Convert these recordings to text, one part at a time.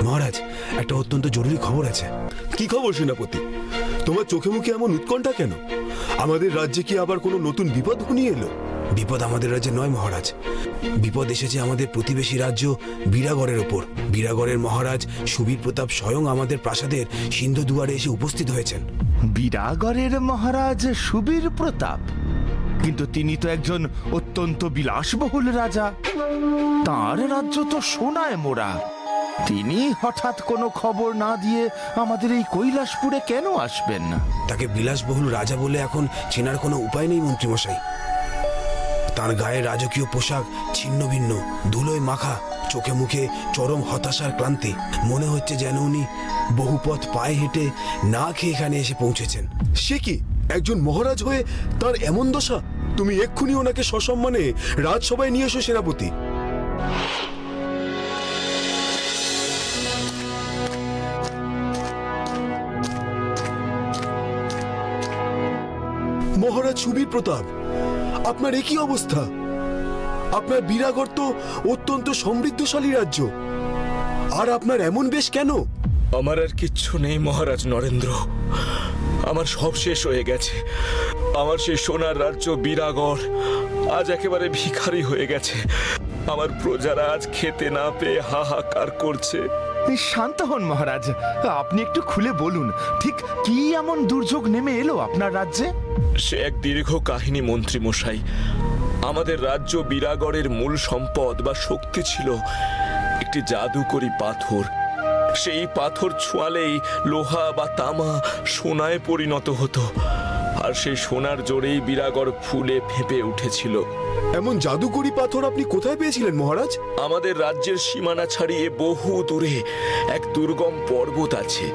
মহারাজ, একটা অত্যন্ত জরুরি খবর আছে। কি খবর সেনাপতি? তোমার চোখে মুখে এমন উৎকণ্ঠা কেন? আমাদের রাজ্যে কি আবার কোনো নতুন বিপদ ঘনিয়ে এলো? বিপদ আমাদের রাজ্যে নয় মহারাজ, বিপদ এসেছে আমাদের প্রতিবেশী রাজ্য বীরাগড়ের ওপর। বীরাগড়ের মহারাজ সুবীর প্রতাপ স্বয়ং আমাদের প্রাসাদের সিন্ধু দুয়ারে এসে উপস্থিত হয়েছেন। বীরাগড়ের মহারাজ সুবীর প্রতাপ? কিন্তু তিনি তো একজন অত্যন্ত বিলাসবহুল রাজা, তার রাজ্য তো সোনায় মোড়া। তিনি হঠাৎ কোনো খবর না দিয়ে আমাদের এই কৈলাসপুরে কেন আসবেন? তাকে বিলাসবহুল রাজা বলে এখন চেনার কোনো উপায় নেই মন্ত্রীমশাই। তার গায়ে রাজকীয় পোশাক ছিন্ন ভিন্ন, ধুলোয় মাখা, চোখে মুখে চরম হতাশার ক্লান্তি। মনে হচ্ছে যেন উনি বহু পথ পায়ে হেঁটে না খেয়ে এখানে এসে পৌঁছেছেন। সে কি, একজন মহারাজ হয়ে তার এমন দশা? তুমি এক্ষুনি ওনাকে সসম্মানে রাজসভায় নিয়ে এসো সেনাপতি। মহারাজ সুবীর প্রতাপ, আপনার একই অবস্থা। আপনার বীরাগড় তো অত্যন্ত সমৃদ্ধশালী রাজ্য, আর আপনার এমন বেশ কেন? আমার আর কিচ্ছু নেই মহারাজ নরেন্দ্র, আমার সব শেষ হয়ে গেছে। আমার সেই সোনার রাজ্য বীরাগড় আজ একেবারে ভিখারি হয়ে গেছে। আমার প্রজারা আজ খেতে না পেয়ে হাহাকার করছে। শান্ত হন মহারাজ, আপনি একটু খুলে বলুন, ঠিক কি এমন দুর্যোগ নেমে এলো আপনার রাজ্যে? সে এক দীর্ঘ কাহিনী মন্ত্রী মশাই। আমাদের রাজ্য বীরাগড়ের মূল সম্পদ বা শক্তি ছিল একটি জাদুকরী পাথর। সেই পাথর ছোঁয়ালেই লোহা বা তামা সোনায় পরিণত হতো, আর সেই সোনার জোরেই বীরাগড় ফুলে ফেঁপে উঠেছিল। এমন জাদুকরি পাথর আপনি কোথায় পেয়েছিলেন মহারাজ? আমাদের রাজ্যের সীমানা ছাড়িয়ে বহু দূরে এক দুর্গম পর্বত আছে,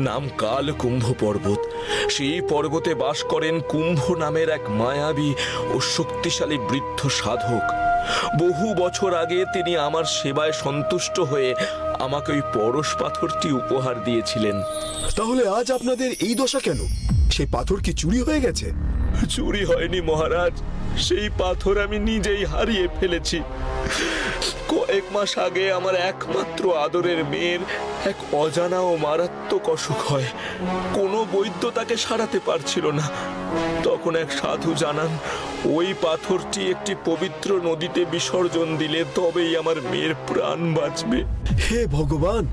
নাম কালকুম্ভ পর্বত। সেই পর্বতে বাস করেন কুম্ভ নামের এক মায়াবী ও শক্তিশালী বৃদ্ধ সাধক। বহু বছর আগে তিনি আমার সেবায় সন্তুষ্ট হয়ে আমাকে ওই পরশ পাথরটি উপহার দিয়েছিলেন। তাহলে আজ আপনাদের এই দশা কেন? সেই পাথর কি চুরি হয়ে গেছে? চুরি হয়নি মহারাজ, সেই পাথর আমি নিজেই হারিয়ে ফেলেছি। কয়েক মাস আগে আমার একমাত্র আদরের মেয়ের এক অজানা ও মারাত্মক অসুখ হয়। কোনো বৈদ্য তাকে সারাতে পারছিল না। তখন এক সাধু জানান, ওই পাথরটি একটি পবিত্র নদীতে বিসর্জন দিলে তবেই আমার মেয়ের প্রাণ বাঁচবে। হে ভগবান!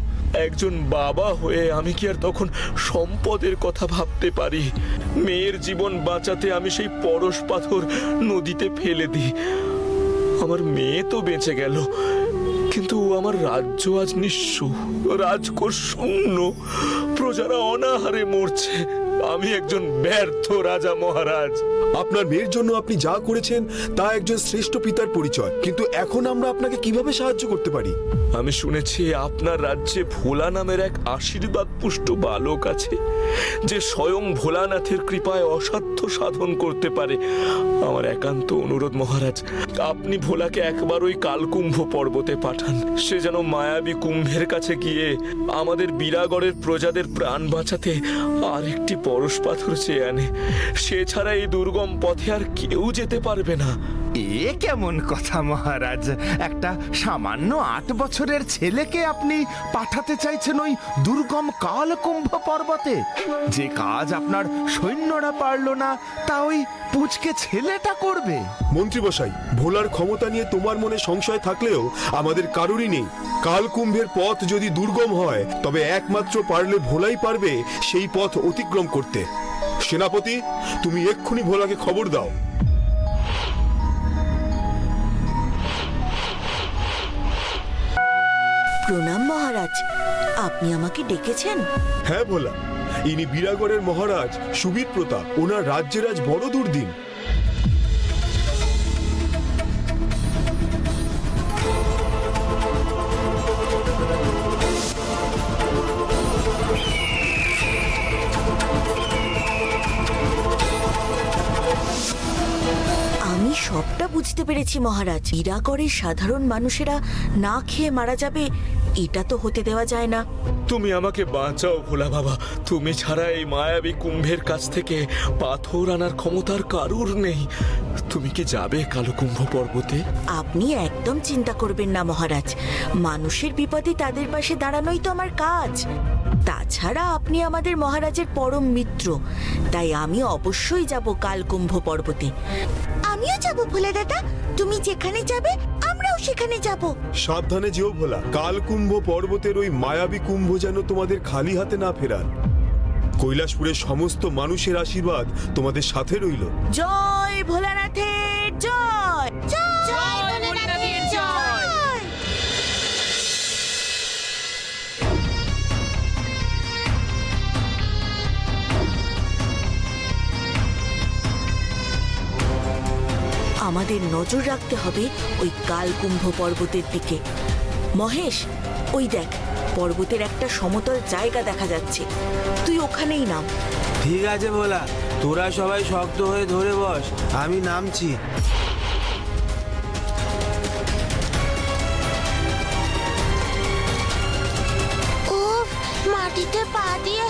একজন বাবা হয়ে আমি কি আর তখন সম্পদের কথা ভাবতে পারি? মেয়ের জীবন বাঁচাতে আমি সেই পরশ পাথর নদীতে ফেলে দিই। আমার মেয়ে তো বেঁচে গেল, কিন্তু আমার রাজ্য আজ নিঃস্ব, রাজকোষ শূন্য, প্রজারা অনাহারে মরছে। আমি একজন ব্যর্থ রাজা মহারাজ। আপনার মেয়ের জন্য আপনি যা করেছেন তা একজন শ্রেষ্ঠ পিতার পরিচয়, কিন্তু এখন আমরা আপনাকে কিভাবে সাহায্য করতে পারি? আমি শুনেছি আপনার রাজ্যে ভোলা নামের এক আশীর্বাদ পুষ্ট বালক আছে, যে স্বয়ং ভোলানাথের কৃপায় অসাধ্য সাধন করতে পারে। আমার একান্ত অনুরোধ মহারাজ, আপনি ভোলাকে একবার ওই কালকুম্ভ পর্বতে পাঠান। সে যেন মায়াবী কুম্ভের কাছে গিয়ে আমাদের বীরাগড়ের প্রজাদের প্রাণ বাঁচাতে আর একটি পরশ পাথর চেয়ে আনে। সে ছাড়া এই দুর্গম পথে আর কেউ যেতে পারবে না। এ কেমন কথা মহারাজ? একটা সামান্য 8 বছরের ছেলেকে আপনি পাঠাতে চাইছেন ওই দুর্গম কালকুম্ভ পর্বতে? যে কাজ আপনার সৈন্যরা পারল না, তা ওই পুচকে ছেলেটা করবে? মন্ত্রীমশাই, ভোলার ক্ষমতা নিয়ে তোমার মনে সংশয় থাকলেও আমাদের কারোরই নেই। কালকুম্ভের পথ যদি দুর্গম হয়, তবে একমাত্র পারলে ভোলাই পারবে সেই পথ অতিক্রম করতে। সেনাপতি, তুমি এক্ষুনি ভোলাকে খবর দাও। প্রণাম মহারাজ, আপনি আমাকে ডেকেছেন? হ্যাঁ ভোলা, ইনি বীরাগড়ের মহারাজ সুবীর প্রতাপ। ওনার রাজ্যের আজ বড় দুর্দিন। আমি সবটা বুঝতে পেরেছি মহারাজ। বীরাগড়ের সাধারণ মানুষেরা না খেয়ে মারা যাবে এটা তো হতে দেওয়া যায় না। তুমি আমাকে বাঁচাও ভোলা বাবা। তুমি ছাড়া এই মায়াবী কুম্ভের কাছ থেকে পাথর আনার ক্ষমতার কারুর নেই। তুমি কি যাবে কালকুম্ভ পর্বতে? আপনি একদম চিন্তা করবেন না মহারাজ, মানুষের বিপদে তাদের পাশে দাঁড়ানোই তো আমার কাজ। তাছাড়া আপনি আমাদের মহারাজের পরম মিত্র, তাই আমি অবশ্যই যাব কালকুম্ভ পর্বতে। আমিও যাব ভোলা দাদা, তুমি যেখানে যাবে আমরাও সেখানে যাব। সাবধানে যেও ভোলা, কালকুম্ভ পর্বতের ওই মায়াবী কুম্ভ যেন তোমাদের খালি হাতে না ফেরান। কৈলাসপুরের সমস্ত মানুষের আশীর্বাদ তোমাদের সাথে রইল। জয় ভোলানাথের জয়, জয় ভোলানাথের জয়। আমাদের নজর রাখতে হবে ওই কালকুম্ভ পর্বতের দিকে। মহেশ, ওই দেখ, পর্বতের একটা সমতল জায়গা দেখা যাচ্ছে, তুই ওখানেই নাম। ঠিক আছে ভোলা, তোরা সবাই শক্ত হয়ে ধরে বস, আমি নামছি। উফ, মাটিতে পা দিয়ে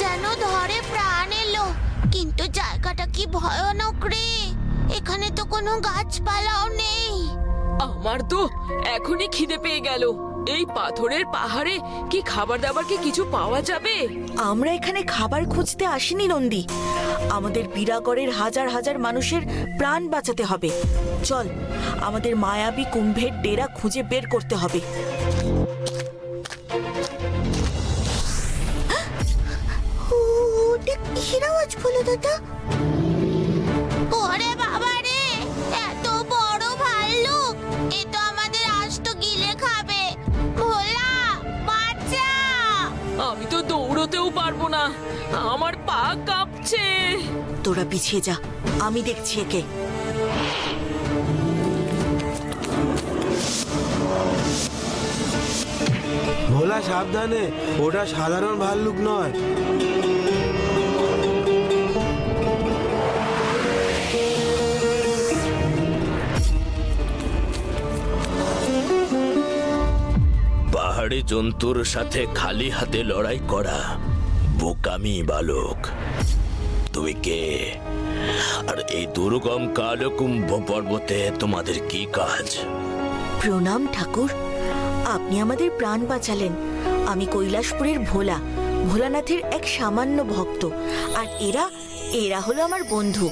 যেন ধরে প্রাণ এলো। কিন্তু জায়গাটা কি ভয়ানক রে, এখানে তো কোনো গাছপালাও নেই। আমার তো এখনই খিদে পেয়ে গেল। এই পাথরের পাহাড়ে কি খাবার দাবার কি কিছু পাওয়া যাবে? আমরা এখানে খাবার খুঁজতে আসিনি নন্দী, আমাদের বিরাগড়ের হাজার হাজার মানুষের প্রাণ বাঁচাতে হবে। চল, আমাদের মায়াবী কুম্ভের ডেরা খুঁজে বের করতে হবে। হিরাওয়াজ ভোলা দাদা। ওরে বাবা রে, এত বড় ভাল্লুক, এ তো আমাদের আস্ত গিলে খাবে। ভোলা, বাঁচা। আমি তো দৌড়তেও পারবো না, আমার পা কাঁপছে। তোরা পিছিয়ে যা, আমি দেখছি একে। ভোলা সাবধানে, ওটা সাধারণ ভাল্লুক নয়। পাহাড়ি জন্তুর সাথে খালি হাতে লড়াই করা বোকামি বালক। তুমি কে? আর এই দুর্গম কালকুম্ভ পর্বতে তোমাদের কি কাজ? প্রণাম ঠাকুর, আপনি আমাদের প্রাণ বাঁচালেন। আমি কৈলাসপুরের ভোলা, ভোলানাথের এক সামান্য ভক্ত। আর এরা হলো আমার বন্ধু।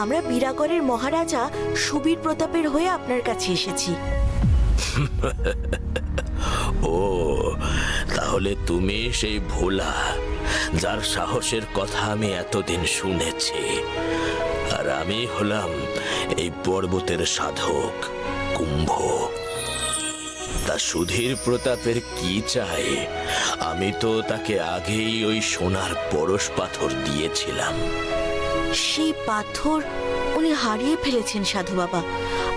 আমরা বিরাগড়ের মহারাজা সুবীর প্রতাপের হয়ে আপনার কাছে এসেছি। ও, তাহলে তুমি সেই ভোলা যার সাহসের কথা আমি এতদিন শুনেছি। আর আমি হলাম এই পর্বতের সাধক কুম্ভ। তা সুধীর প্রতাপের কি চাই? আমি তো তাকে আগেই ওই সোনার পরশ পাথর দিয়েছিলাম। সেই পাথর উনি হারিয়ে ফেলেছেন সাধু বাবা।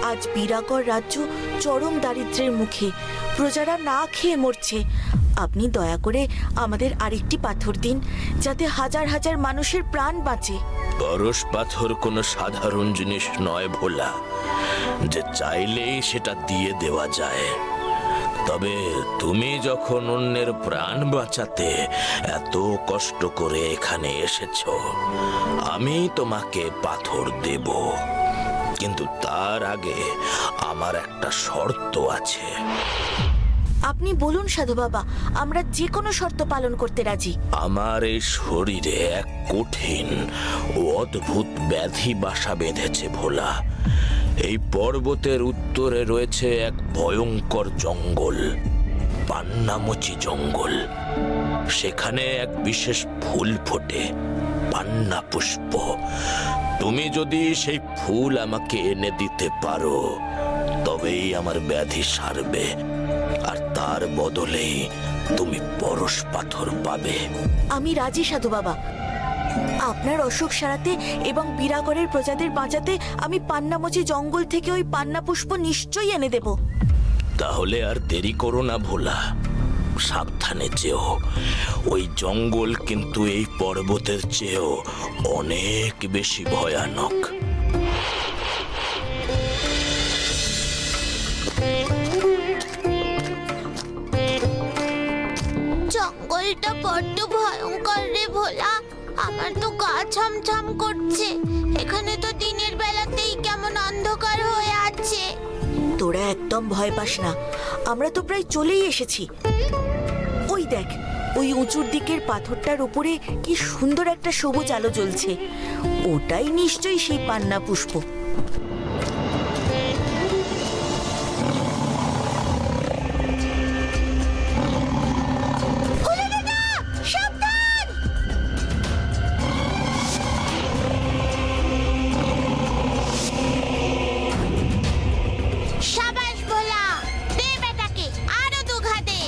আজ বিরাগড় রাজ্য চরম দারিদ্র্যের মুখে, প্রজারা না খেয়ে মরছে। আপনি দয়া করে আমাদের আরেকটি পাথর দিন, যাতে হাজার হাজার মানুষের প্রাণ বাঁচে। পরশ পাথর কোনো সাধারণ জিনিস নয় ভোলা, যে চাইলেই সেটা দিয়ে দেওয়া যায়। তবে তুমি যখন অন্যের প্রাণ বাঁচাতে এত কষ্ট করে এখানে এসেছো, আমি তোমাকে পাথর দেব। কিন্তু তার আগে আমার একটা শর্ত আছে। আপনি বলুন সাধু বাবা, আমরা যে কোনো শর্ত পালন করতে রাজি। আমার এই শরীরে এক কঠিন ও অদ্ভুত ব্যাধি বাসা বেঁধেছে ভোলা। এই পর্বতের উত্তরে রয়েছে এক ভয়ঙ্কর জঙ্গল, পান্নামুচি জঙ্গল। সেখানে এক বিশেষ ফুল ফোটে, পান্না পুষ্প। তুমি যদি সেই ফুল আমাকে এনে দিতে পারো, তবেই আমার ব্যাধি সারবে। আর তার বদলেই তুমি পরশ পাথর পাবে। আমি রাজি সাধু বাবা। আপনার অসুখ সারাতে এবং বিরাগড়ের প্রজাদের বাঁচাতে আমি পান্নামুচি জঙ্গল থেকে ওই পান্না পুষ্প নিশ্চয়ই এনে দেব। তাহলে আর দেরি করো না ভোলা, সাবধানে যেও। ওই জঙ্গল কিন্তু এই পর্বতের চেয়েও অনেক বেশি ভয়ানক। জঙ্গলটা বড্ড ভয়ঙ্কর রে ভোলা। আমার তো গা ছমছম করছে। এখানে তো দিনের বেলাতেই কেমন অন্ধকার হয়ে আছে। তোরা একদম ভয় পাস না, আমরা তো প্রায় চলেই এসেছি। ওই দেখ, ওই উঁচুর দিকের পাথরটার উপরে কি সুন্দর একটা সবুজ আলো জ্বলছে। ওটাই নিশ্চয়ই সেই পান্না পুষ্প। সাবাস ভোলা, দে বেটাকে আরো দুঘা দে।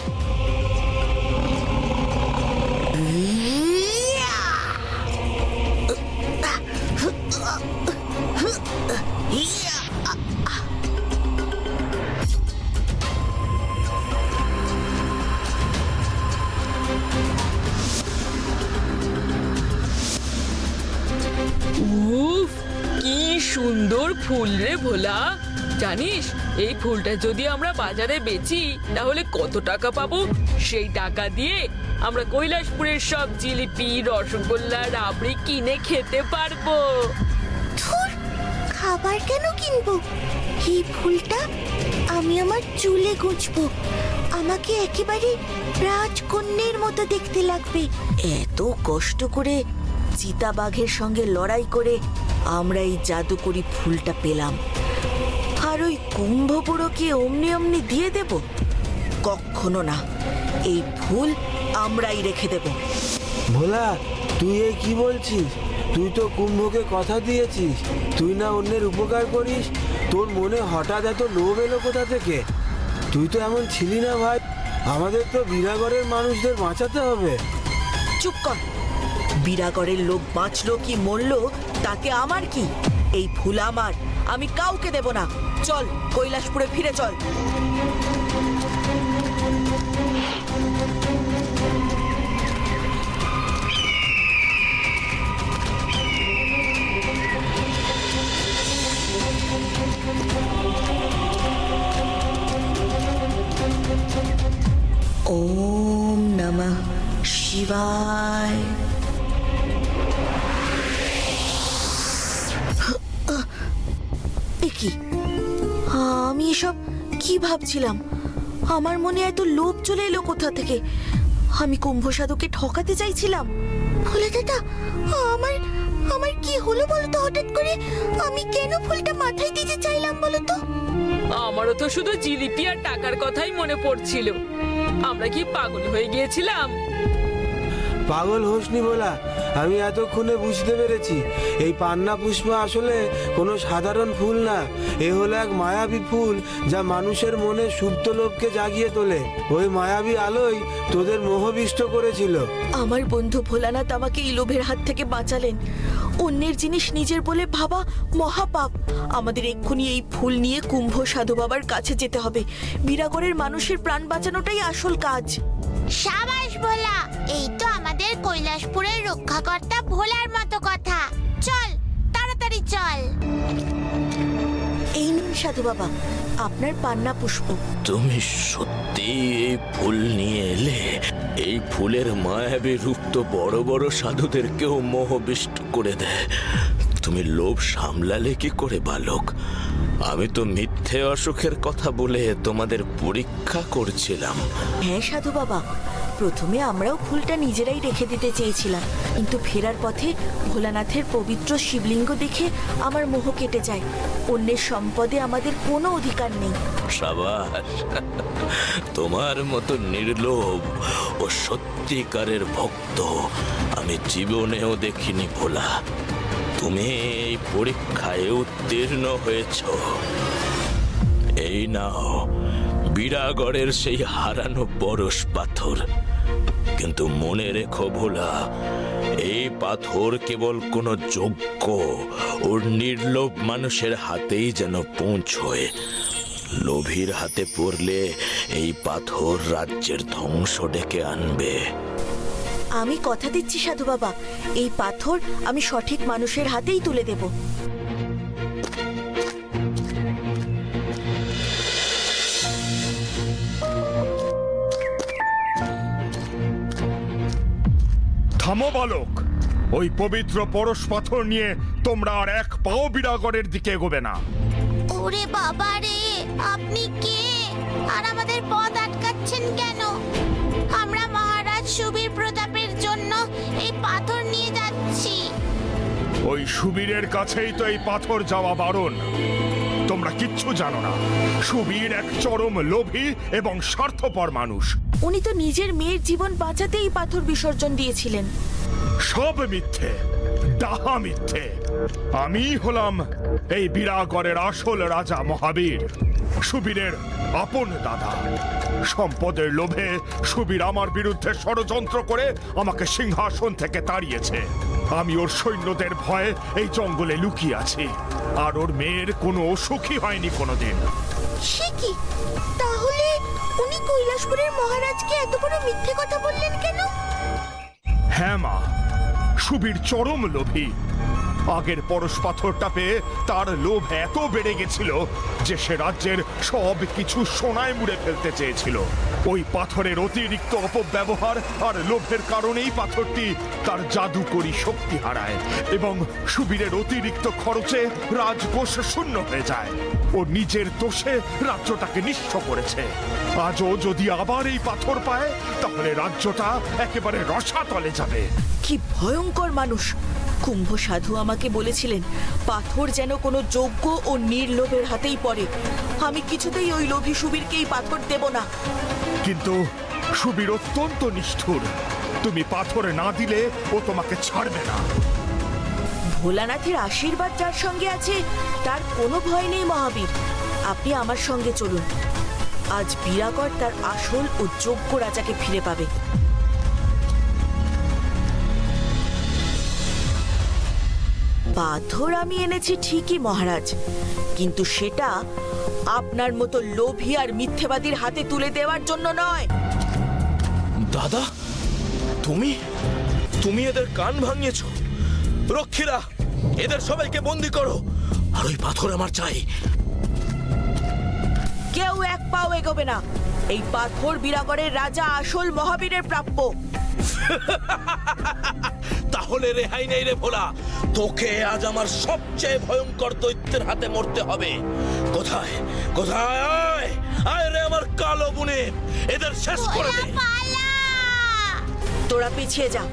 উফ, কি সুন্দর ফুল রে ভোলা। জানিস, এই ফুলটা যদি আমরা বাজারে বেচি তাহলে কত টাকা পাবো? সেই টাকা দিয়ে আমরা কৈলাসপুরের সব জিলিপি, রসগোল্লা, রাবড়ি কিনে খেতে পারবো। ধুর, খাবার কেন কিনবো? এই ফুলটা আমি আমার চুলে গুজবো। আমাকে একেবারে রাজকন্যের মতো দেখতে লাগবে। এত কষ্ট করে চিতাবাঘের সঙ্গে লড়াই করে আমরা এই জাদুকরি ফুলটা পেলাম, আর ওই কুম্ভ বুড়োকে অমনি অমনি দিয়ে দেব? কখনো না, এই ফুল আমরাই রেখে দেব। ভোলা, তুই এই কি বলছিস? তুই তো কুম্ভকে কথা দিয়েছিস, তুই না অন্যের উপকার করিস। তোর মনে হঠাৎ এত লোভ এলো কোথা থেকে? তুই তো এমন ছিলি না ভাই। আমাদের তো বিরাগড়ের মানুষদের বাঁচাতে হবে। চুপ কর। বিরাগড়ের লোক বাঁচলো কি মরলো তাতে আমার কি? এই ফুল আমার, আমি কাউকে দেব না। চল, কৈলাসপুরে ফিরে চল। ওম নমঃ শিবায়। এ কি? আমি এসব কি ভাবছিলাম? আমার মনে এত লোভ চলে এলো কোথা থেকে? আমি কুম্ভ সাধুকে ঠকাতে চাইছিলাম। ভোলা দাদা, আমার আমার কি হলো বলতো হঠাৎ করে? আমি কেন ফুলটা মাথায় দিতে চাইলাম বলতো? আমারও তো শুধু জিলিপি আর টাকার কথাই মনে পড়ছিল। আমরা কি পাগল হয়ে গিয়েছিলাম? পাগল হোসনি ভোলা, আমি এতক্ষণে বুঝতে পেরেছি এই পান্না পুষ্প আসলে কোনো সাধারণ ফুল না। এ হলো এক মায়াবী ফুল যা মানুষের মনে সুপ্ত লোভকে জাগিয়ে তোলে। ওই মায়াবী আলোই তোদের মোহবিষ্ট করেছিল। আমার বন্ধু ভোলানাথ আমাকে এই লোভের হাত থেকে বাঁচালেন। অন্যের জিনিস নিজের বলে ভাবা মহাপাপ। আমাদের এক্ষুনি এই ফুল নিয়ে কুম্ভ সাধু বাবার কাছে যেতে হবে। বিরাগড়ের মানুষের প্রাণ বাঁচানোটাই আসল কাজ। সাবাস ভোলা, এই তো আমাদের কৈলাসপুরের রক্ষাকর্তা ভোলার মতো কথা। চল, তাড়াতাড়ি চল। এই নিন সাধু বাবা, আপনার পান্না পুষ্প। তুমি সত্যি এই ফুল নিয়ে এলে? এই ফুলের মায়াবী রূপ তো বড় বড় সাধুদেরকেও মোহবিষ্ট করে দেয়। তুমি লোভ সামলালে কি করে বালক? আমি তো মিথ্যে অসুখের কথা বলে তোমাদের পরীক্ষা করছিলাম। হ্যাঁ সাধু বাবা, প্রথমে আমরাও ফুলটা নিজেরাই রেখে দিতে চেয়েছিলাম, কিন্তু ফেরার পথে ভোলানাথের পবিত্র শিবলিঙ্গ দেখে আমার মোহ কেটে যায়। অন্যের সম্পদে আমাদের কোনো অধিকার নেই। সাবাস, তোমার মতো নির্লোভ ও সত্যিকারের ভক্ত আমি জীবনেও দেখিনি ভোলা। তুমি এই পরীক্ষায় উত্তীর্ণ হয়েছ। এই নাও বিরাগড়ের সেই হারানো পরশ পাথর। কিন্তু মনে রেখো ভোলা, এই পাথর কেবল কোনো যোগ্য ও নির্লোভ মানুষের হাতেই যেন পৌঁছয়। লোভীর হাতে পড়লে এই পাথর রাজ্যের ধ্বংস ডেকে আনবে। আমি কথা দিচ্ছি সাধু বাবা, এই পাথর আমি সঠিক মানুষের হাতেই তুলে দেব। থামো বালক, ওই পবিত্র পরশ পাথর নিয়ে তোমরা আর এক পাও বিরাগড়ের দিকে এগোবে না। ওরে বাবা রে, আপনি কে? আর আমাদের পথ আটকাচ্ছেন কেন? আমরা মহারাজ সুবীর প্রতাপের জন্য এই পাথর নিয়ে যাচ্ছি। ওই সুবীরের কাছেই তো এই পাথর যাওয়া বারণ। তোমরা কিচ্ছু জানো না, সুবীর এক চরম লোভী এবং স্বার্থপর মানুষ। উনি তো নিজের মেয়ের জীবন বাঁচাতেই পাথর বিসর্জন দিয়েছিলেন। সব মিথ্যে, ডাহা মিথ্যে। আমি হলাম এই বিরাগড়ের আসল রাজা মহাবীর, সুবীরের আপন দাদা। সম্পদের লোভে সুবীর আমার বিরুদ্ধে ষড়যন্ত্র করে আমাকে সিংহাসন থেকে তাড়িয়েছে। আমি ওর সৈন্যদের ভয়ে এই জঙ্গলে লুকিয়ে আছি, আর ওর মেয়ের কোনো সুখী হয়নি কোনোদিন। সে কি? তাহলে উনি কৈলাসপুরের মহারাজকে এত বড় মিথ্যে কথা বললেন কেন? হ্যাঁ মা, সুবীর চরম লোভী। আগের পরশ পাথরটা পেয়ে তার লোভ এত বেড়ে গেছিল যে সে রাজ্যের সব কিছু সোনায় মুড়ে ফেলতে চেয়েছিল। ওই পাথরের অতিরিক্ত অপব্যবহার আর লোভের কারণেই পাথরটি তার জাদুকরী শক্তি হারায় এবং সুবীরের অতিরিক্ত খরচে রাজকোষ শূন্য হয়ে যায়। ও নিজের দোষে রাজ্যটাকে নিঃস্ব করেছে। আজও যদি আবার এই পাথর পায় তাহলে রাজ্যটা একেবারে রসাতলে যাবে। কি ভয়ঙ্কর মানুষ! কুম্ভ সাধু আমাকে বলেছিলেন পাথর যেন কোনো যোগ্য ও নির্লোভের হাতেই পড়ে। আমি কিছুতেই ওই লোভী সুবীরকেই পাথর দেব না। কিন্তু সুবীর অত্যন্ত নিষ্ঠুর। তুমি পাথর না দিলে ও তোমাকে ছাড়বে না। ভোলানাথের আশীর্বাদ যার সঙ্গে আছে তার কোনো ভয় নেই মহাবীর। আপনি আমার সঙ্গে চলুন। আজ বিরাগড় তার আসল ও যোগ্য রাজাকে ফিরে পাবে। পাথর আমি এনেছি ঠিকই মহারাজ, কিন্তু সেটা আপনার মতো লোভী আর মিথ্যেবাদীর হাতে তুলে দেওয়ার জন্য নয়। দাদা, তুমি তুমি এদের কান ভাঙিয়েছ। রক্ষীরা, এদের সবাইকে বন্দি করো, আর ওই পাথর আমার চাই। কেউ এক পাও এগোবে না। এই পাথর বিরাগড়ের রাজা আসল মহাবীরের প্রাপ্য। তাহলে রেহাই নেই রে ভোলা, তোকে আজ আমার সবচেয়ে ভয়ঙ্কর দৈত্যের হাতে মরতে হবে। কোথায় কোথায়? আয় আয় রে আমার কালো বুনে, এদের শেষ করে দে। পালা! তোরা পিছিয়ে যা।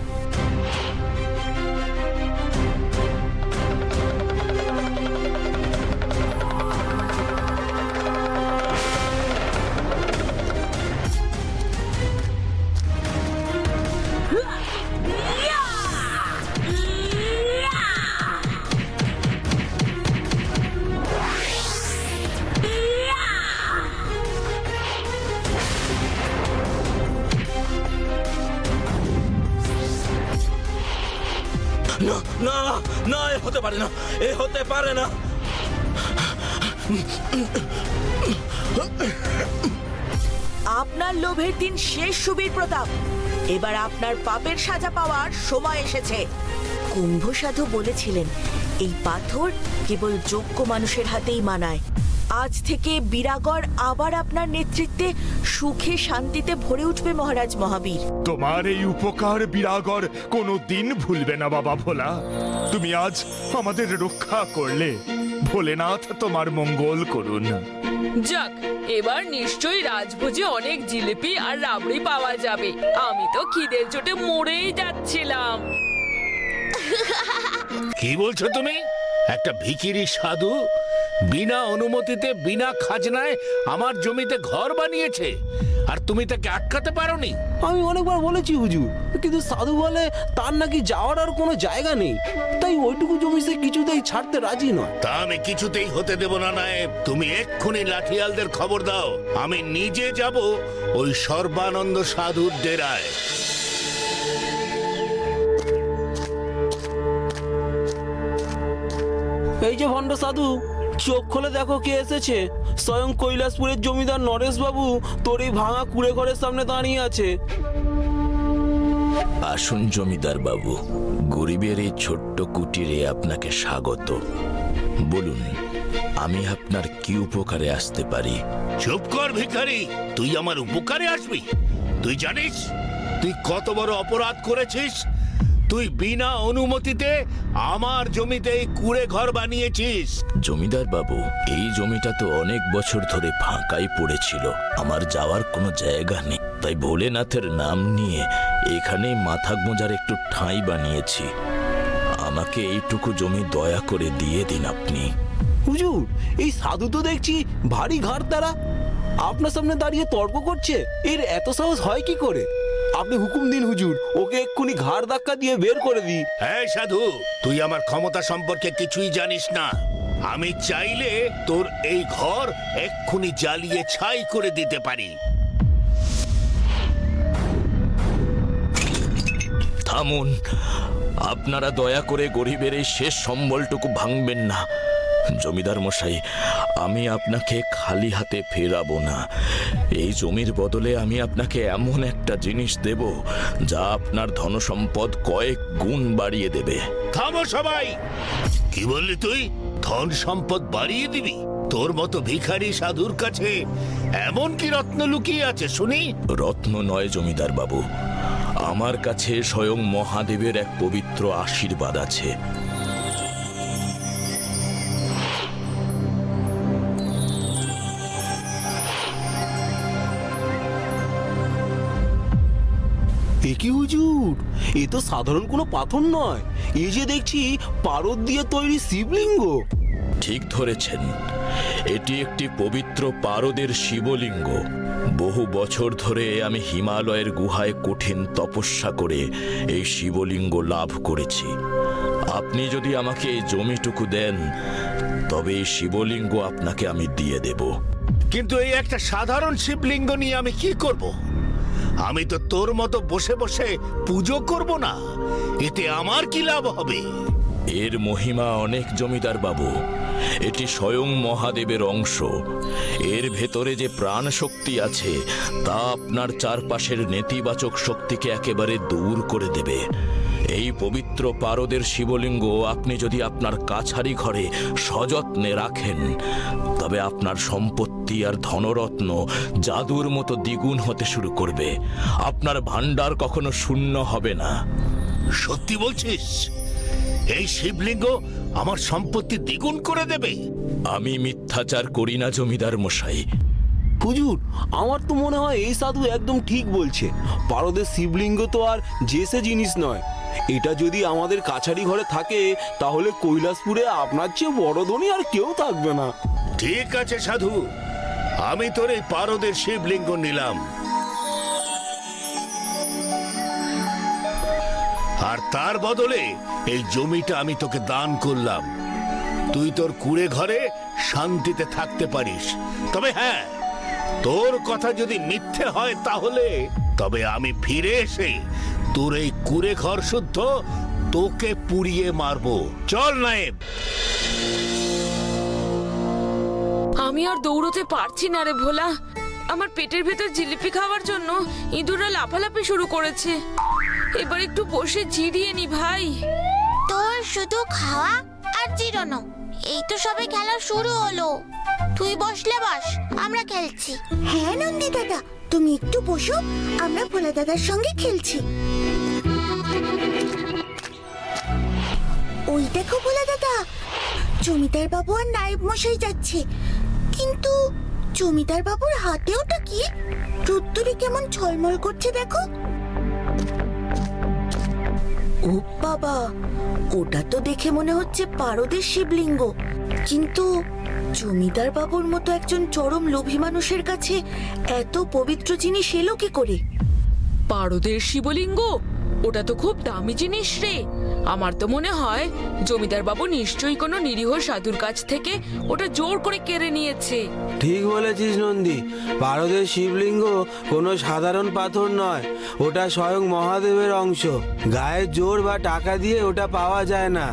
না না না, এ হতে পারে না, এ হতে পারে না। আপনার লোভের দিন শেষ সুবীর প্রতাপ। এবার আপনার পাপের সাজা পাওয়ার সময় এসেছে। কুম্ভ সাধু বলেছিলেন এই পাথর কেবল যোগ্য মানুষের হাতেই মানায়। আজ থেকে বিরাগড় আবার আপনার নেতৃত্বে সুখে শান্তিতে ভরে উঠবে মহারাজ মহাবীর। তোমার এই উপকার বিরাগড় কোনো দিন ভুলবে না বাবা ভোলা। তুমি আজ আমাদের রক্ষা করলে। ভোলেনাথ তোমার মঙ্গল করুন। যাক, এবার নিশ্চয়ই রাজভোজে অনেক জিলিপি আর রাবড়ি পাওয়া যাবে। আমি তো খিদের চোটে মরেই যাচ্ছিলাম। কি বলছো তুমি? একটা ভিখিরি সাধু বিনা অনুমতিতে বিনা খাজনায় আমার জমিতে ঘর বানিয়েছে, আর তুমি তাকে আটকাতে পারোনি? আমি অনেকবার বলেছি হুজুর, কিন্তু সাধু বলে তার নাকি যাওয়ার আর কোনো জায়গা নেই, তাই ওইটুকু জমি সে কিছুতেই ছাড়তে রাজি নয়। তা আমি কিছুতেই হতে দেব না নায়েব। তুমি এক্ষুনি লাঠিয়ালদের খবর দাও, আমি নিজে যাব ওই সর্বানন্দ সাধুর ডেরায়। এই যে ভণ্ড সাধু, চোখ খুলে দেখো কে এসেছে। স্বয়ং কৈলাসপুরের জমিদার নরেশ বাবু তোর এই ভাঙা কুড়ে ঘরের সামনে দাঁড়িয়ে আছে। আসুন জমিদার বাবু, গরিবের এই ছোট্ট কুটিরে আপনাকে স্বাগত। বলুন, আমি আপনার কি উপকারে আসতে পারি? চুপ কর ভিখারি, তুই আমার উপকারে আসবি? তুই জানিস তুই কত বড় অপরাধ করেছিস? তুই বিনা অনুমতিতে আমার জমিতে এই কুঁড়ে ঘর বানিয়েছিস। জমিদার বাবু, এই জমিটা তো অনেক বছর ধরে ফাঁকাই পড়েছিল, আমার যাওয়ার কোনো জায়গা নেই, তাই ভোলেনাথের নাম নিয়ে এখানে মাথা গোঁজার একটু ঠাঁই বানিয়েছি। আমাকে এইটুকু জমি দয়া করে দিয়ে দিন আপনি। হুজুর, এই সাধু তো দেখছি ভারী ঘাড় তারা, আপনার সামনে দাঁড়িয়ে তর্ক করছে। এর এত সাহস হয় কি করে? আপনি হুকুম দিন হুজুর, ওকে এক্ষুনি ঘাড় ধাক্কা দিয়ে বের করে দিই। হ্যাঁ সাধু, তুই আমার ক্ষমতা সম্পর্কে কিছুই জানিস না। আমি চাইলে তোর এই ঘর এক্ষুনি জ্বালিয়ে ছাই করে দিতে পারি। থামুন, আপনারা দয়া করে গরিবের এই শেষ সম্বলটুকু ভাঙবেন না। জমিদার মশাই, আমি আপনাকে খালি হাতে ফেরাবো না। এই জমির বদলে আমি আপনাকে এমন একটা জিনিস দেব যা আপনার ধনসম্পদ কয়েক গুণ বাড়িয়ে দেবে। থামো সবাই! কি বললি তুই? ধন সম্পদ বাড়িয়ে দিবি? তোর মতো ভিখারি সাধুর কাছে এমন কি রত্ন লুকিয়ে আছে শুনি? রত্ন নয় জমিদার বাবু, আমার কাছে স্বয়ং মহাদেবের এক পবিত্র আশীর্বাদ আছে। এ কি হুজুর, এ তো সাধারণ কোনো পাথর নয়, এই যে দেখছি পারদ দিয়ে তৈরি শিবলিঙ্গ। ঠিক ধরেছেন, এটি একটি পবিত্র পারদের শিবলিঙ্গ। বহু বছর ধরে আমি হিমালয়ের গুহায় কঠিন তপস্যা করে এই শিবলিঙ্গ লাভ করেছি। আপনি যদি আমাকে এই জমিটুকু দেন, তবে এই শিবলিঙ্গ আপনাকে আমি দিয়ে দেব। কিন্তু এই একটা সাধারণ শিবলিঙ্গ নিয়ে আমি কি করব? আমি তো তোর মতো বসে বসে পুজো করব না। এতে আমার কি লাভ হবে? এর মহিমা অনেক জমিদার বাবু। এটি স্বয়ং মহাদেবের অংশ। এর ভেতরে যে প্রাণ শক্তি আছে তা আপনার চারপাশের নেতিবাচক শক্তিকে একেবারে দূর করে দেবে। এই পবিত্র পারদের শিবলিঙ্গ আপনি যদি আপনার কাছারি ঘরে সযত্নে রাখেন, তবে আপনার সম্পত্তি আর ধনরত্ন জাদুর মতো দ্বিগুণ হতে শুরু করবে। আপনার ভান্ডার কখনো শূন্য হবে না। সত্যি বলছিস? এই শিবলিঙ্গ আমার সম্পত্তি দ্বিগুণ করে দেবে? আমি মিথ্যাচার করি না জমিদার মশাই। হুজুর, আমার তো মনে হয় এই সাধু একদম ঠিক বলছে। পারদের শিবলিঙ্গ তো আর জেসে জিনিস নয়। এটা যদি আমাদের কাছারি ঘরে থাকে, তাহলে কৈলাসপুরে আপনার চেয়ে বড় ধনী আর কেউ থাকবে না। ঠিক আছে সাধু, আমি তোর এই পারদের শিবলিঙ্গ নিলাম। আর তার বদলে এই জমিটা আমি তোকে দান করলাম। তুই তোর কুঁড়ে ঘরে শান্তিতে থাকতে পারিস। তবে হ্যাঁ, তোর কথা যদি মিথ্যে হয় তবে আমি ফিরে এসে তোর এই কুঁড়ে ঘর শুদ্ধ তোকে পুড়িয়ে মারবো। চল নায়েব। আমি আর দৌড়তে পারছি না রে ভোলা। আমার পেটের ভেতর জিলিপি খাওয়ার জন্য ইঁদুররা লাফালাফি শুরু করেছে। এবার একটু বসে জিরিয়ে নি ভাই। তোর শুধু খাওয়া আর জিরানো, এই তো সবে খেলা শুরু হলো। তুই বসলে বস, আমরা খেলছি। হ্যাঁ নন্দী দাদা, তুমি একটু বসো, আমরা ভোলা দাদার সঙ্গে খেলছি। ওই দেখো ভোলা দাদা, জমিদার বাবু আর নায়েব মশাই যাচ্ছে। কিন্তু জমিদার বাবুর হাতে ওটা কি? রোদ্দুরে কেমন ঝলমল করছে দেখো। ও বাবা, ওটা তো দেখে মনে হচ্ছে পারদের শিবলিঙ্গ। কিন্তু জমিদার বাবুর মতো একজন চরম লোভী মানুষের কাছে এত পবিত্র জিনিস এলো কি করে? পারদের শিবলিঙ্গ? ওটা তো খুব দামি জিনিস রে। আমার তো মনে হয় জমিদার বাবু নিশ্চয়ই কোনো নিরীহ সাধুর কাছ থেকে ওটা জোর করে কেড়ে নিয়েছে। ঠিক বলেছিস নন্দী, পারদের শিবলিঙ্গ কোনো সাধারণ পাথর নয়, ওটা স্বয়ং মহাদেবের অংশ। গায়ের জোর বা টাকা দিয়ে ওটা পাওয়া যায় না।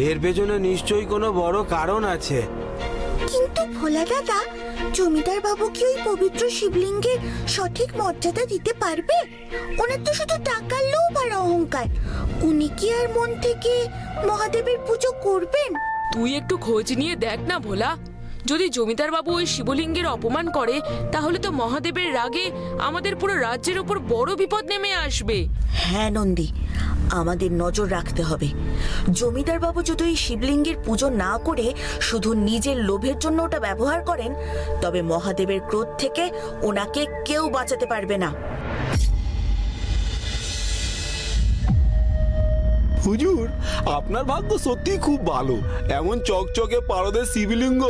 এর পেছনে নিশ্চয়ই কোনো বড় কারণ আছে। কিন্তু ভোলা দাদা, জমিদার বাবু কি ওই পবিত্র শিবলিঙ্গের সঠিক মর্যাদা দিতে পারবে? ওনার তো শুধু টাকার লোভ আর অহংকার। উনি কি আর মন থেকে মহাদেবের পুজো করবেন? তুই একটু খোঁজ নিয়ে দেখ না ভোলা। যদি জমিদার বাবু ওই শিবলিঙ্গের অপমান করে, তাহলে তো মহাদেবের রাগে আমাদের পুরো রাজ্যের উপর বড় বিপদ নেমে আসবে। হ্যাঁ নন্দী, আমাদের নজর রাখতে হবে। জমিদার বাবু যদি ওই শিবলিঙ্গের পুজো না করে শুধু নিজের লোভের জন্য ওটা ব্যবহার করেন, তবে মহাদেবের ক্রোধ থেকে ওনাকে কেউ বাঁচাতে পারবে না। হুজুর, আপনার ভাগ্য সত্যি খুব ভালো। এমন চকচকে পারদের শিবলিঙ্গ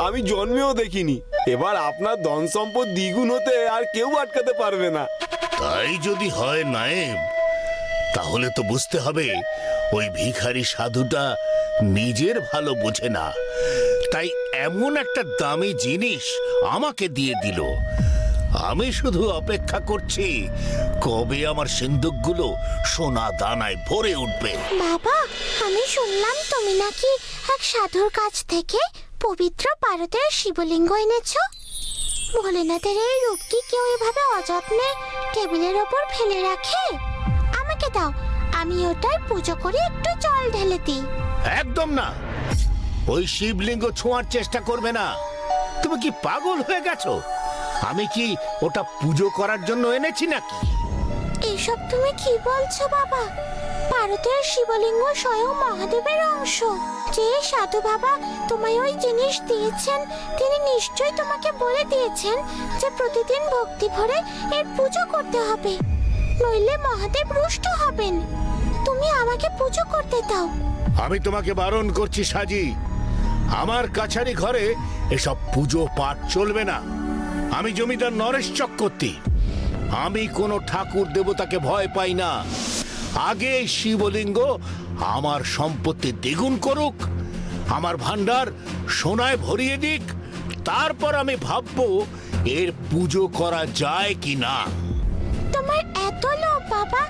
আমি জন্মেও দেখিনি। এবার আপনার ধন সম্পদ দ্বিগুণ হতে আর কেউ আটকাতে পারবে না। তাই যদি হয় নায়েব, তাহলে তো বুঝতে হবে ওই ভিখারি সাধুটা নিজের ভালো বোঝে না, তাই এমন একটা দামি জিনিস আমাকে দিয়ে দিল। আমি শুধু অপেক্ষা করছি কবে আমার সিন্দুকগুলো সোনা দানায় ভরে উঠবে। বাবা, আমি শুনলাম তুমি নাকি এক সাধুর কাছ থেকে পবিত্র পারদের শিবলিঙ্গ এনেছো। ভোলেনাথের এই রূপ কি কেউ এভাবে অযত্নে টেবিলের ওপর ফেলে রাখে? আমাকে দাও, আমি ওটার পুজো করে একটু জল ঢেলে দিই। একদম না, ওই শিবলিঙ্গ ছোঁয়ার চেষ্টা করবে না। তুমি কি পাগল হয়ে গেছো? আমি কি ওটা পুজো করার জন্য এনেছি নাকি? এসব তুমি কি বলছো বাবা? ভারতের শিবলিঙ্গ স্বয়ং মহাদেবের অংশ। যে সাধু বাবা তোমায় ওই জিনিস দিয়েছেন, তিনি নিশ্চয়ই তোমাকে বলে দিয়েছেন যে প্রতিদিন ভক্তি ভরে এর পুজো করতে হবে, নইলে মহাদেব রুষ্ট হবেন। তুমি আমাকে পুজো করতে দাও। আমি তোমাকে বারণ করছি সাজি, আমার কাছারি ঘরে এসব পুজো পাঠ চলবে না। আমি জমিদার নরেশ চক্রবর্তী, আমি কোনো ঠাকুর দেবতাকে ভয় পাই না। আগে এই শিবলিঙ্গ আমার সম্পত্তি দ্বিগুণ করুক, আমার ভান্ডার সোনায় ভরিয়ে দিক, তারপর আমি ভাববো এর পুজো করা যায় কি না। তোমার এত লোভ বাবা,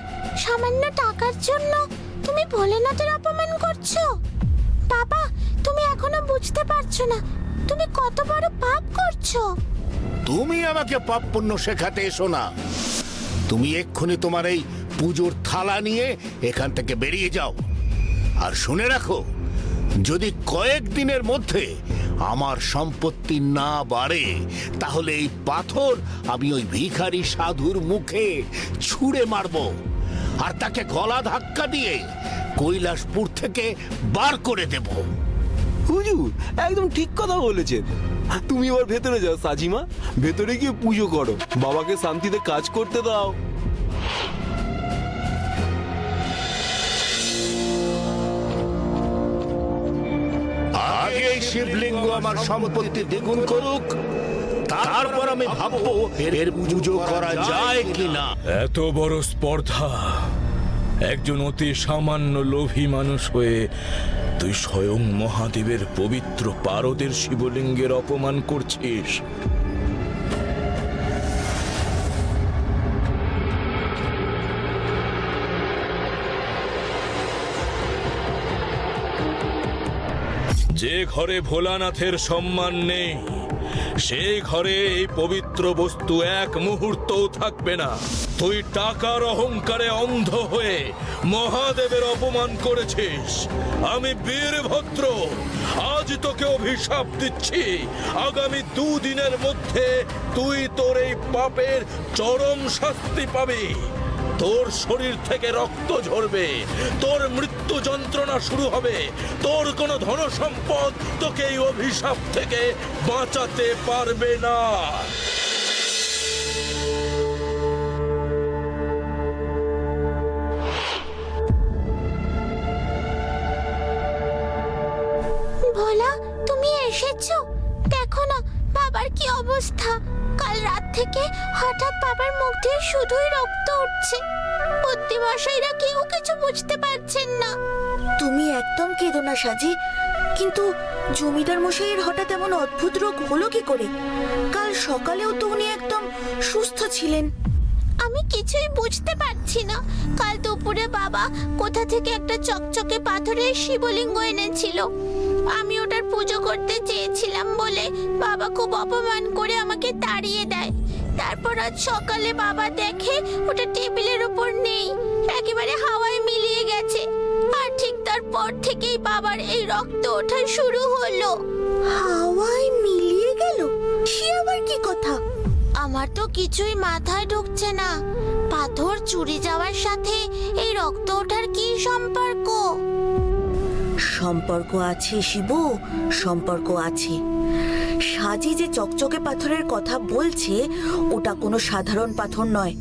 সামান্য টাকার জন্য তুমি ভোলেনাথের অপমান করছো। বাবা, তুমি এখনো বুঝতে পারছো না তুমি কত বড় পাপ করছো। তুমি আমাকে পাপ পুণ্য শেখাতে এসো না। তুমি এক্ষুনি তোমার এই পুজোর থালা নিয়ে এখান থেকে বেরিয়ে যাও। আর শুনে রাখো, যদি কয়েকদিনের মধ্যে আমার সম্পত্তি না বাড়ে, তাহলে এই পাথর আমি ওই ভিখারি সাধুর মুখে ছুঁড়ে মারব, আর তাকে গলা ধাক্কা দিয়ে কৈলাসপুর থেকে বার করে দেব। হুজুর, একদম ঠিক কথা বলেছেন। তুমি এবার ভেতরে যাও সাজিমা, ভেতরে গিয়ে পুজো করো, বাবাকে শান্তিতে কাজ করতে দাও। আগে এই শিবলিঙ্গ আমার সম্পত্তি দ্বিগুণ করুক, তারপর আমি ভাববো এর পুজো করা যায় কিনা। এত বড় স্পর্ধা! একজন অতি সামান্য লোভী মানুষ হয়ে তুই স্বয়ং মহাদেবের পবিত্র পারদের শিবলিঙ্গের অপমান করছিস। যে ঘরে ভোলানাথের সম্মান নেই, সেই ঘরে এই পবিত্র বস্তু এক মুহূর্তও থাকবে না। তুই টাকার অহংকারে অন্ধ হয়ে মহাদেবের অপমান করেছিস। আমি বীরভদ্র আজ তোকে অভিশাপ দিচ্ছি, আগামী 2 দিনের মধ্যে তুই তোর এই পাপের চরম শাস্তি পাবি। তোর শরীর থেকে রক্ত ঝরবে, তোর মৃত্যু যন্ত্রণা শুরু হবে, তোর কোনো ধন সম্পদ তোকে এই অভিশাপ থেকে বাঁচাতে পারবে না। ভোলা, তুমি এসেছো? দেখো না বাবার কি অবস্থা। কাল রাত থেকে হঠাৎ বাবার মুখ দিয়ে শুধুই রক্ত উঠছে। বুদ্ধিমশাইরা কেউ কিছু বুঝতে পারছেন না। তুমি একদম কেঁদো না সাজি, কিন্তু জমিদার মশাইয়ের হঠাৎ এমন অদ্ভুত রোগ হলো কি করে? কাল সকালেও তো উনি একদম সুস্থ ছিলেন। আমি কিছুই বুঝতে পারছি না। কাল দুপুরে বাবা কোথা থেকে একটা চকচকে পাথরের শিবলিঙ্গ এনেছিল। আমি ওটার পুজো করতে চেয়েছিলাম বলে বাবা খুব অপমান করে আমাকে তাড়িয়ে দেয়। তারপর আজ সকালে বাবা দেখে ওটা টেবিলের উপর নেই, একেবারে হাওয়ায় মিলিয়ে গেছে। আর ঠিক তারপর থেকেই বাবার এই রক্ত ওঠা শুরু হলো। হাওয়ায় মিলিয়ে গেল? সে আবার কি কথা? আমার তো কিছুই মাথায় ঢুকছে না। পাথর চুরি যাওয়ার সাথে এই রক্ত ওঠার কি সম্পর্ক? সম্পর্ক আছে শিবু, সম্পর্ক আছে। সাজি যে চকচকে পাথরের কথা বলছে ওটা কোনো সাধারণ পাথর নয়,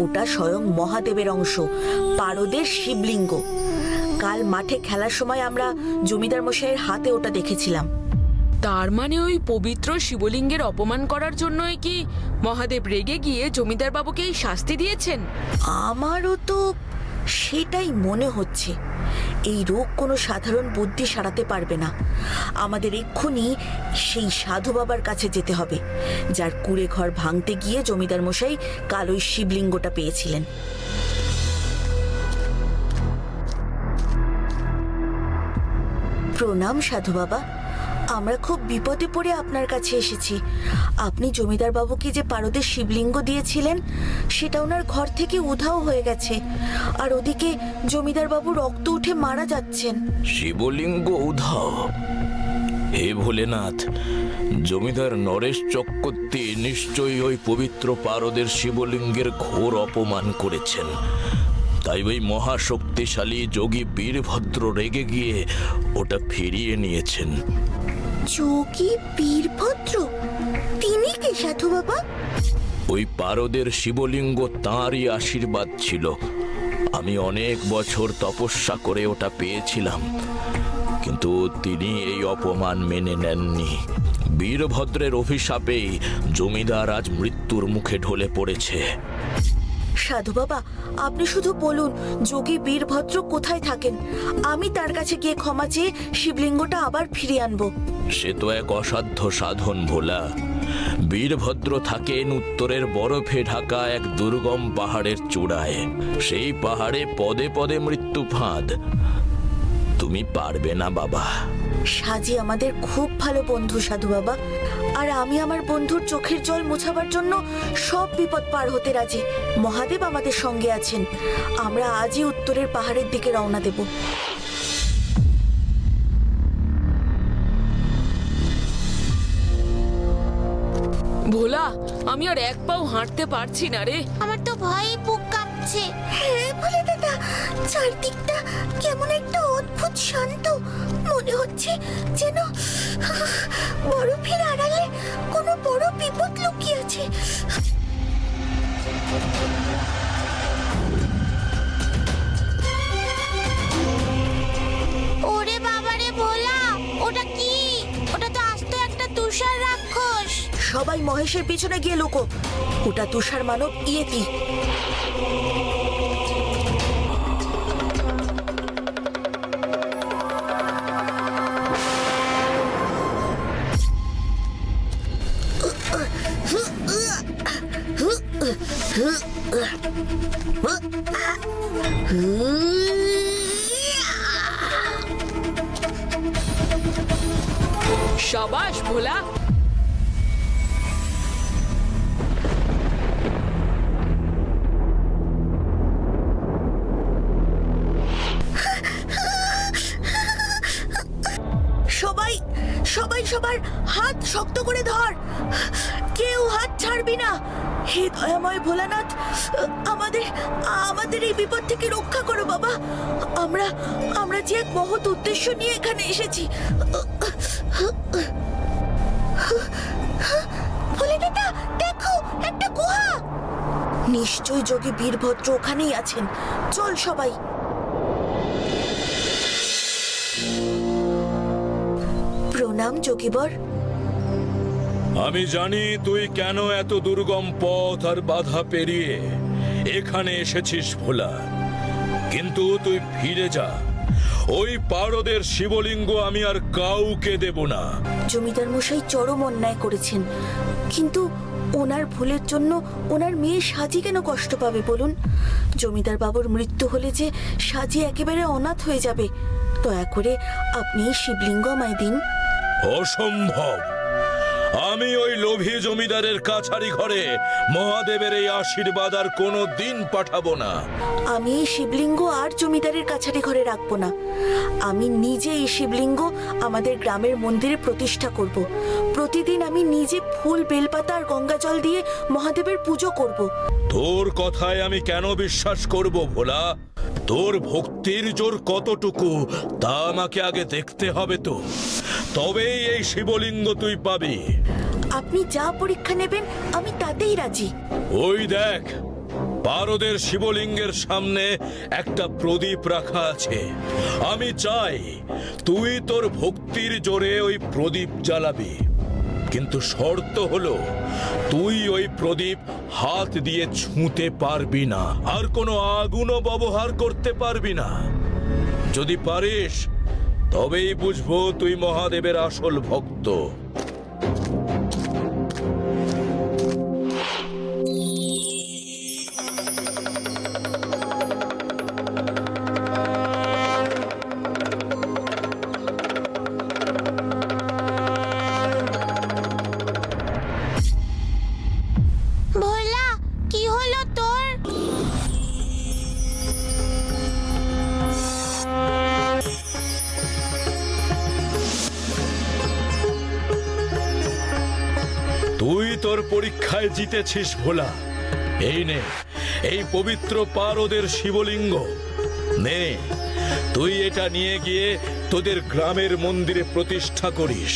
ওটা স্বয়ং মহাদেবের অংশ, পারদের শিবলিঙ্গ। কাল মাঠে খেলার সময় আমরা জমিদার মশাইয়ের হাতে ওটা দেখেছিলাম। তার মানে ওই পবিত্র শিবলিঙ্গের অপমান করার জন্যই কি মহাদেব রেগে গিয়ে জমিদার বাবুকে এই শাস্তি দিয়েছেন? আমারও তো সেটাই মনে হচ্ছে। এই রোগ কোনো সাধারণ বুদ্ধি সারাতে পারবে না। আমাদের এক্ষুনি সেই সাধু বাবার কাছে যেতে হবে, যার কুঁড়ে ঘর ভাঙতে গিয়ে জমিদার মশাই কাল ওই শিবলিঙ্গটা পেয়েছিলেন। প্রণাম সাধু বাবা, আমরা খুব বিপদে পড়ে আপনার কাছে এসেছি। আপনি জমিদার বাবুকে যে পারদের শিবলিঙ্গ দিয়েছিলেন সেটা ওনার ঘর থেকে উধাও হয়ে গেছে, আর ওদিকে জমিদার বাবু রক্ত উঠে মারা যাচ্ছেন। শিবলিঙ্গ উধাও? হে ভোলেনাথ, জমিদার নরেশ চক্রবর্তী নিশ্চয়ই ওই পবিত্র পারদের শিবলিঙ্গের ঘোর অপমান করেছেন। তাই ওই মহাশক্তিশালী যোগী বীরভদ্র রেগে গিয়ে ওটা ফিরিয়ে নিয়েছেন। যোগী বীরভদ্র? তিনি কে সাধু বাবা? ওই পারদের শিবলিঙ্গ তাঁরই আশীর্বাদ ছিল। আমি অনেক বছর তপস্যা করে ওটা পেয়েছিলাম, কিন্তু তিনি এই অপমান মেনে নেননি। বীরভদ্রের অভিশাপেই জমিদার আজ মৃত্যুর মুখে ঢলে পড়েছে। সাধু বাবা, আপনি শুধু বলুন যোগী বীরভদ্র কোথায় থাকেন, আমি তার কাছে গিয়ে ক্ষমা চেয়ে শিবলিঙ্গটা আবার ফিরিয়ে আনবো। সে তো এক অসাধ্য সাধন ভোলা। বীরভদ্র থাকেন উত্তরের বরফে ঢাকা এক দুর্গম পাহাড়ের চূড়ায়। সেই পাহাড়ে পদে পদে মৃত্যু ফাঁদ। তুমি পারবে না বাবা। সাজি আমাদের খুব ভালো বন্ধু সাধু বাবা, আর আমি আমার বন্ধুর চোখের জল মোছাবার জন্য সব বিপদ পার হতে রাজি। মহাদেব আমাদের সঙ্গে আছেন। আমরা আজই উত্তরের পাহাড়ের দিকে রওনা দেব। ভোলা, আমি আর এক পাও হাঁটতে পারছি না রে। আমার তো ভয়ে বুক কাঁপছে। হ্যাঁ বলে দাদা, চারদিকটা কেমন একটা অদ্ভুত শান্ত মনে হচ্ছে, যেন বরফের আড়ালে কোনো বড় বিপদ লুকিয়ে আছে। ওরে বাবারে ভোলা, ওটা কি? ওটা তো আস্ত একটা তুষার রাক্ষস। সবাই মহেশের পিছনে গিয়ে লুকো, ওটা তুষার মানব ইয়েতি। সাবাস ভোলা। সবাই সবাই সবার হাত শক্ত করে ধর, কেউ হাত ছাড়বি না। হে দয়াময় ভোলানাথ, আমাদের আমাদের এই বিপদ থেকে রক্ষা করো বাবা। আমরা যে এক মহৎ উদ্দেশ্য নিয়ে এখানে এসেছি। ভোলেনাথা, দেখো একটা গুহা। নিশ্চয় যোগী বীরভদ্র ওখানেই আছেন। চল সবাই। প্রণাম যোগীবর। আমি জানি তুই কেন এত দুর্গম পথ আর বাধা পেরিয়ে এখানে এসেছিস ভোলা, কিন্তু তুই ফিরে যা। ওই পারদের শিবলিঙ্গ আমি আর কাউকে দেব না। জমিদার মশাই চরম অন্যায় করেছেন, কিন্তু ওনার ভুলের জন্য ওনার মেয়ে সাজি কেন কষ্ট পাবে বলুন? জমিদার বাবুর মৃত্যু হলে যে সাজি একেবারে অনাথ হয়ে যাবে। দয়া করে আপনি এই শিবলিঙ্গ আমায় দিন। অসম্ভব। আমি ওই লোভী জমিদারের কাছারি ঘরে মহাদেবের এই আশীর্বাদ আর কোনো দিন পাঠাবো না। আমি এই শিবলিঙ্গ আর জমিদারের কাছারি ঘরে রাখবো না। আমি নিজে এই শিবলিঙ্গ আমাদের গ্রামের মন্দিরে প্রতিষ্ঠা করব। প্রতিদিন আমি নিজে ফুল বেলপাতা আর গঙ্গা জল দিয়ে মহাদেবের পুজো করব। তোর কথায় আমি কেন বিশ্বাস করব ভোলা? তোর ভক্তির জোর কতটুকু তা আমাকে আগে দেখতে হবে তো, তবেই এই শিবলিঙ্গ তুই পাবি। আপনি যা পরীক্ষা নেবেন আমি তাতেই রাজি। ওই দেখ, পারদের শিবলিঙ্গের সামনে একটা প্রদীপ রাখা আছে। আমি চাই তুই তোর ভক্তির জোরে ওই প্রদীপ জ্বালাবি, কিন্তু শর্ত হলো তুই ওই প্রদীপ হাত দিয়ে ছুঁতে পারবি না, আর কোনো আগুনও ব্যবহার করতে পারবি না। যদি পারিস তবেই বুঝবো তুই মহাদেবের আসল ভক্ত। ভোলা, কি হলো তোর? তুই তোর পরীক্ষায় জিতেছিস ভোলা। এই নে এই পবিত্র পারদের শিবলিঙ্গ, নে তুই এটা নিয়ে গিয়ে তোদের গ্রামের মন্দিরে প্রতিষ্ঠা করিস।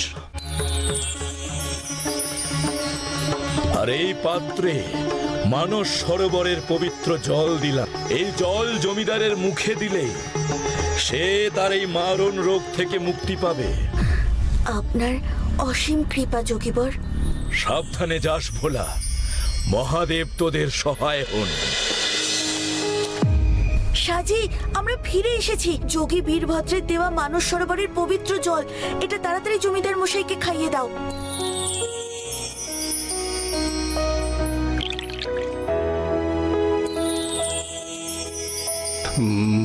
আর এই পাত্রে মানস সরোবরের পবিত্র জল দিলাম। এই জল জমিদারের মুখে দিলে সে তার এই মারণ রোগ থেকে মুক্তি পাবে। আপনার অসীম কৃপা যোগীবর। সাবধানে যাস ভোলা, মহাদেব তোদের সহায় হন। সাজি, আমরা ফিরে এসেছি। যোগী বীরভদ্রের দেওয়া মানস সরোবরের পবিত্র জল, এটা তাড়াতাড়ি জমিদার মশাইকে খাইয়ে দাও।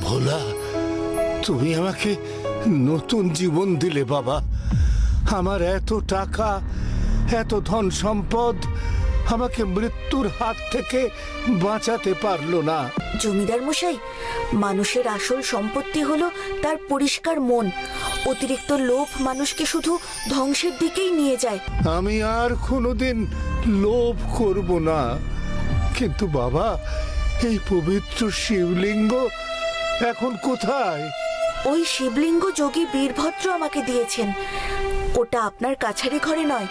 ভোলা, তুমি আমাকে নতুন জীবন দিলে বাবা। আমার এত টাকা, এত ধন সম্পদ আমাকে মৃত্যুর হাত থেকে বাঁচাতে পারলো না। জমিদার মশাই, মানুষের আসল সম্পত্তি হলো তার পরিষ্কার মন। অতিরিক্ত লোভ মানুষকে শুধু ধ্বংসের দিকেই নিয়ে যায়। আমি আর কোনোদিন লোভ করব না। কিন্তু বাবা, এই পবিত্র শিবলিঙ্গ এখন কোথায়? ওই শিবলিঙ্গ যোগী বীরভদ্র আমাকে দিয়েছেন। ওটা আপনার কাছারি ঘরে নয়,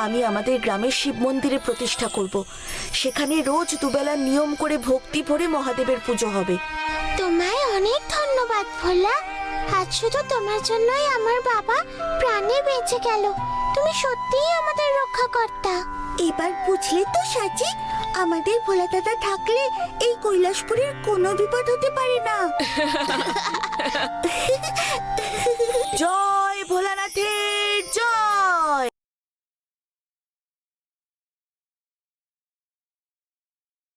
আমি আমাদের গ্রামের শিব মন্দিরে প্রতিষ্ঠা করব। সেখানে রোজ দুবেলা নিয়ম করে ভক্তি ভরে মহাদেবের পুজো হবে। তোমায় অনেক ধন্যবাদ ভোলা। আজ শুধু তোমার জন্যই আমার বাবা প্রাণে বেঁচে গেল। তুমি সত্যিই আমাদের রক্ষাকর্তা। এবার বুঝলে তো সাজি, আমাদের ভোলা দাদা থাকলে এই কৈলাসপুরের কোনো বিপদ হতে পারে না। জয় ভোলানাথের